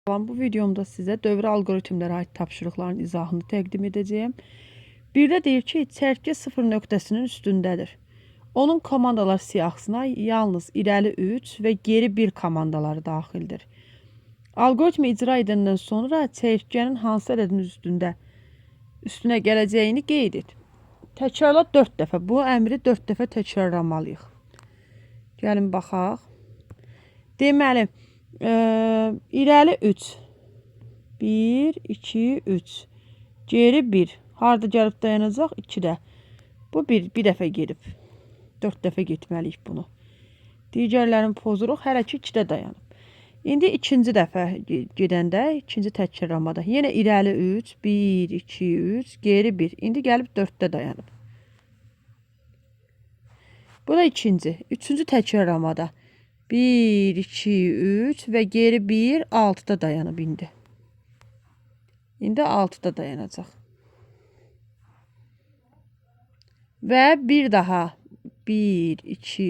Bu videomda sizə dövr alqoritmlərə aid tapşırıqların izahını təqdim edəcəyəm. Bir də deyir ki, çərkə 0 nöqtəsinin üstündədir. Onun komandalar siyahısına yalnız irəli 3 və geri 1 komandaları daxildir. Alqoritmi icra edəndən sonra çərkənin hansı ədədin üstünə gələcəyini qeyd et. Təkrarla 4 dəfə. Bu əmri 4 dəfə təkrarlamalıyıq. Gəlin baxaq. Deməli, irəli 3. 1, 2, 3. Geri 1. Harada gəlib dayanacaq? 2-də. Bu bir dəfə gedib. 4 dəfə getməliyik bunu. Digərlərini pozuruq. Hələ ki 2-də dayanıb. İndi ikinci dəfə gedəndə, ikinci təkrarlamada. Yenə irəli 3. 1, 2, 3. Geri 1. İndi gəlib 4-də dayanıb. Bu da ikinci. Üçüncü təkrarlamada. 1, 2, 3 və geri 1, 6-da dayanıb indi. İndi 6-da dayanacaq. Və bir daha 1, 2,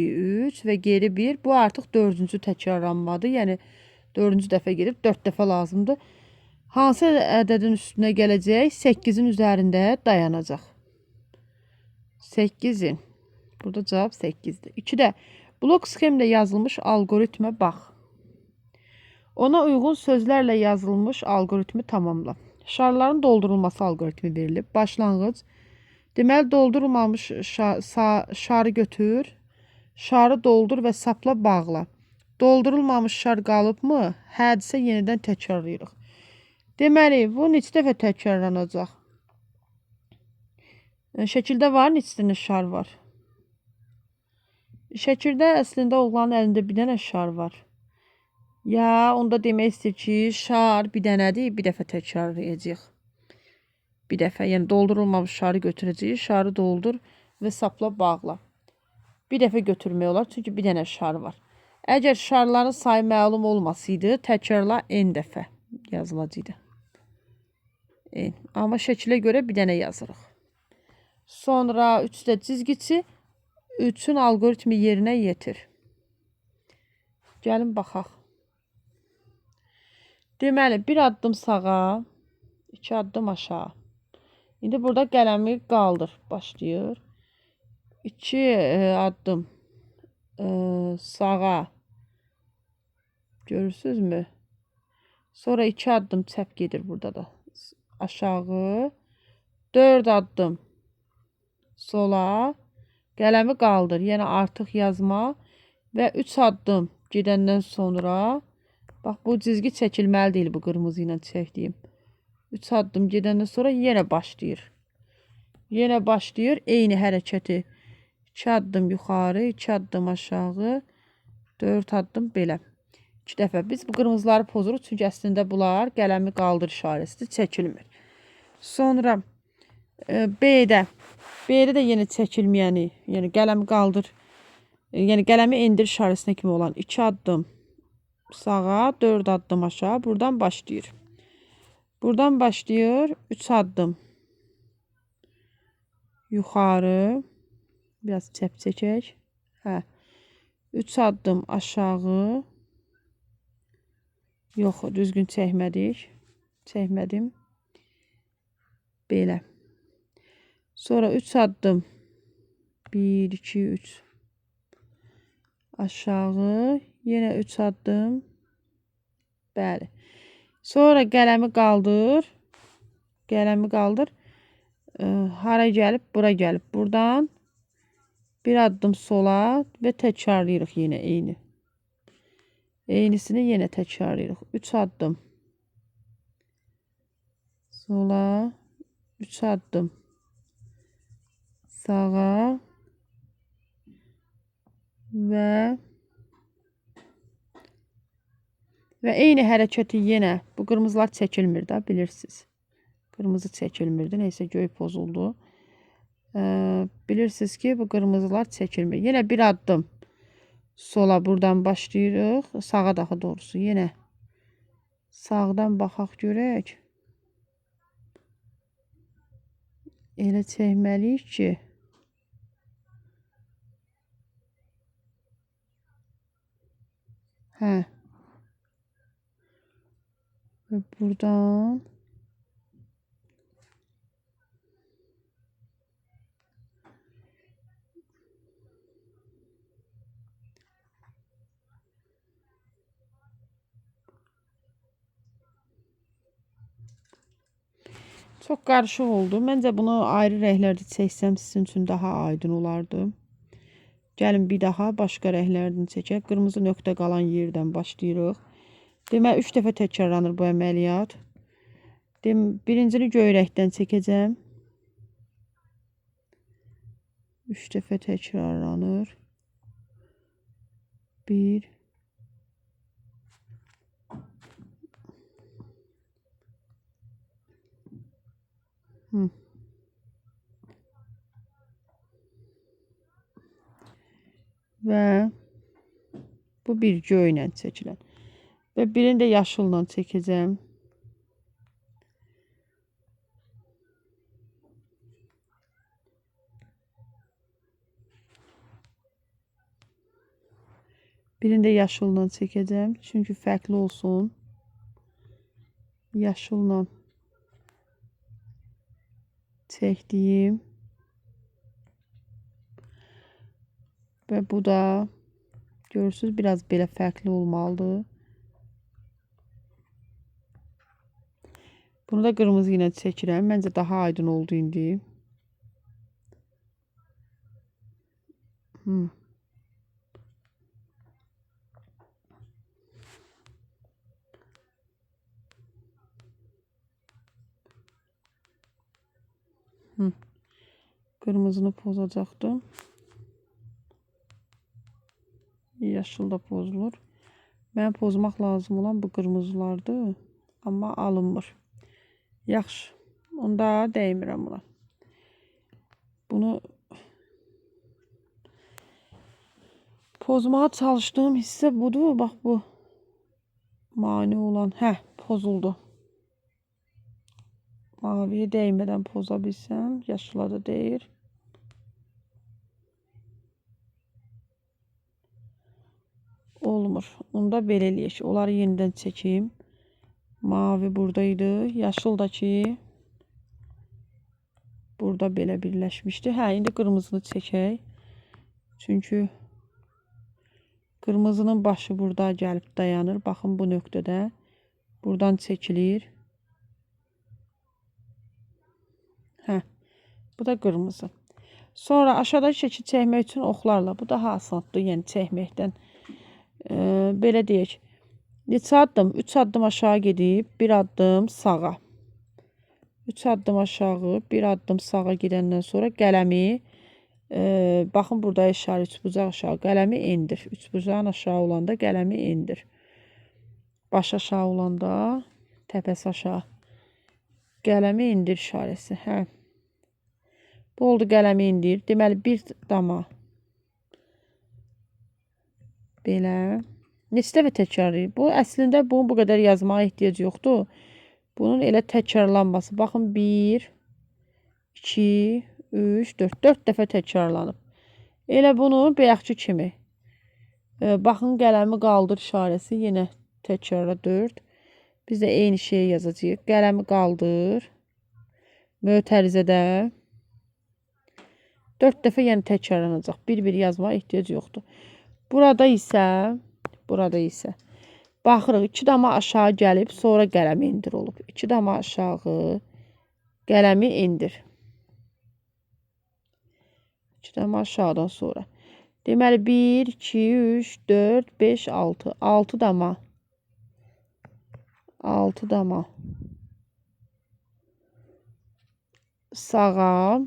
3 və geri 1. Bu artıq 4-cü təkrarlanmadır. Yəni 4-cü dəfə gedib 4 dəfə lazımdır. Hansı ədədin üstünə gələcək? 8-in üzərində dayanacaq. 8-in. Burada cavab 8-dir. 2-də blok sxemdə yazılmış alqoritmə bax. Ona uyğun sözlərlə yazılmış alqoritmi tamamla. Şarların doldurulması alqoritmi verilib. Başlanğıc. Deməli, doldurulmamış şarı götür. Şarı doldur və sapla bağla. Doldurulmamış şar qalıbmı? Hədisə yenidən təkrarlayırıq. Deməli, bu neçə dəfə təkrarlanacaq? Şəkildə var, neçə dənə şar var? Şəkildə əslində oğlanın əlində bir dənə şar var. Ya, onda demək istəyir ki, şar bir dənədir, bir dəfə təkrarlayacaq. Bir dəfə, yəni doldurulmamış şarı götürəcəyik, şarı doldur və sapla bağla. Bir dəfə götürmək olar, çünki bir dənə şar var. Əgər şarların sayı məlum olmasaydı, təkrarla n dəfə yazılacaqdı. N. Amma şəkilə görə bir dənə yazırıq. Sonra 3-də cizgiçi 3-ün alqoritmi yerinə yetir. Gəlin baxaq. Deməli, bir addım sağa, 2 addım aşağı. İndi burada qələmi qaldır. Başlayır. 2 addım sağa. Görürsünüzmü? Sonra 2 addım çəp gedir burada da. Aşağı. 4 addım sola. Qələmi qaldır. Yəni artıq yazma. Və 3 addım gedəndən sonra. Bax, bu cizgi çəkilməli deyil, bu qırmızı ilə çəkdiyim. 3 addım gedəndən sonra yenə başlayır. Yenə başlayır. Eyni hərəkəti. 2 addım yuxarı, 2 addım aşağı, 4 addım belə. 2 dəfə. Biz bu qırmızıları pozuruq. Çünki əslində bunlar qələmi qaldır işarəsidir. Çəkilmir. Sonra B-də. B-də də yenə çəkilməyəni, yəni qələmi qaldır. Yəni qələmi endir işarəsinə kimi olan 2 addım sağa, 4 addım aşağı. Buradan başlayır. Buradan başlayır. 3 addım yuxarı. Biraz çəp çəkək. Hə. 3 addım aşağı. Yox, düzgün çəkmədik. Çəkmədim. Belə. Sonra 3 addım. 1, 2, 3. Aşağı. Yenə 3 addım. Bəli. Sonra qələmi qaldır. Qələmi qaldır. Hara gəlib? Bura gəlib. Buradan bir addım sola və təkrarlayırıq yenə eyni. Eynisini yenə təkrarlayırıq. 3 addım sola, 3 addım sağa və eyni hərəkəti yenə, bu qırmızılar çəkilmir də, bilirsiniz. Qırmızı çəkilmirdi, neysə göy pozuldu. Bilirsiniz ki, bu qırmızılar çəkilmir. Yenə bir addım sola buradan başlayırıq. Sağa daha doğrusu. Yenə sağdan baxaq görək. Elə çəkməliyik ki, hə. Ve buradan çok karışık oldu. Bence bunu ayrı rənglerde çəksəm sizin üçün daha aydın olardı. Gəlin bir daha başqa rənglərdən çəkək. Qırmızı nöqtə qalan yerdən başlayırıq. Deməli 3 dəfə təkrarlanır bu əməliyyat. Birincini göy rəngdən çəkəcəm. 3 dəfə təkrarlanır. 1 və bu bir göy ilə çəkilən. Və birini də yaşılla çəkəcəm. Birini də yaşılla çəkəcəm. Çünki fərqli olsun. Yaşılla çəkdiyim. Və bu da görürsünüz biraz belə fərqli olmalıdır. Bunu da qırmızı ilə çəkirəm. Məncə daha aydın oldu indi. Kırmızını pozacaqdım. Yaşıl da pozulur. Mən pozmaq lazım olan bu qırmızılardır. Amma alınmır. Yaxşı. Onda dəymirəm buna. Bunu pozmağa çalışdığım hissə budur. Bax bu. Mani olan. Pozuldu. Maviyə dəymədən poza bilsəm. Yaşıla da deyir. Olmur. Onda belə eləyək. Onları yenidən çəkeyim. Mavi buradaydı. Yaşıl da ki burada belə birləşmişdi. İndi qırmızını çəkək. Çünki qırmızının başı burada gəlib dayanır. Baxın bu nöqtədə. Buradan çəkilir. Bu da qırmızı. Sonra aşağıda şəkil çəkmək üçün oxlarla. Bu daha asandır. Yəni çəkməkdən. Belə deyək. Neçə addım? 3 addım aşağı gedib, 1 addım sağa. 3 addım aşağı, 1 addım sağa gedəndən sonra qələmi baxın burada işarə üçbucaq aşağı. Qələmi endir. Üçbucağın aşağı olanda qələmi endir. Baş aşağı olanda təpəsi aşağı. Qələmi indir işarəsi. Bu oldu qələmi indir. Deməli bir dama belə. Neçə dəfə təkrarlayır? Bu əslində bunun bu qədər yazmağa ehtiyac yoxdur. Bunun elə təkrarlanması. Baxın 1, 2, 3, 4. 4 dəfə təkrarlanıb. Elə bunu bayaqçı kimi. Baxın qələmi qaldır işarəsi. Yenə təkrara 4. Biz də eyni şeyi yazacağıq. Qələmi qaldır. Mötərizədə 4 dəfə yəni təkrarlanacaq. Bir-bir yazmağa ehtiyac yoxdur. Burada isə baxırıq 2 dama aşağı gəlib, sonra qələmi indir olub. 2 dama aşağı, qələmi indir. 2 dama aşağıdan sonra. Deməli 1, 2, 3, 4, 5, 6. 6 dama. 6 dama. Sağa.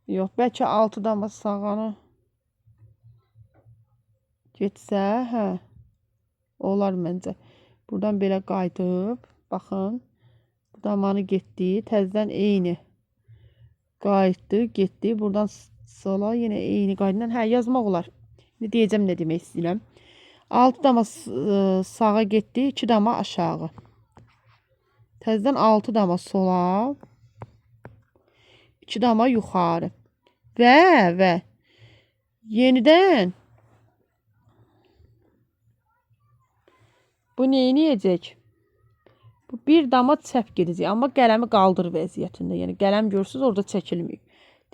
Yox, bəlkə 6 dama sağanı getsə, olar məncə. Buradan belə qayıdıb, baxın. Bu damanı getdi, təzədən eyni qayıtdı, getdi. Buradan sola yenə eyni qaydıdan, yazmaq olar. Ne deyəcəm, nə demək istəyirəm. 6 dama sağa getdi, 2 dama aşağı. Təzədən 6 dama sola, 2 dama yuxarı. Və Yenidən bu neyniyəcək? Bu bir dama çəp gedəcək. Amma qələmi qaldır vəziyyətində. Yəni qələm görürsünüz orada çəkilməyib.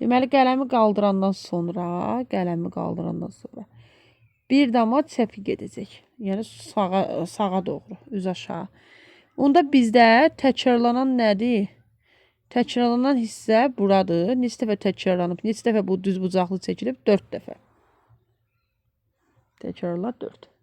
Deməli qələmi qaldırandan sonra bir dama çəpi gedəcək. Yəni sağa doğru, üz aşağı. Onda bizdə təkrarlanan nədir? Təkrarlanan hissə buradır. Neçə dəfə təkrarlanıb, neçə dəfə bu düz bucaqlı çəkilib? 4 dəfə. Təkrarla 4.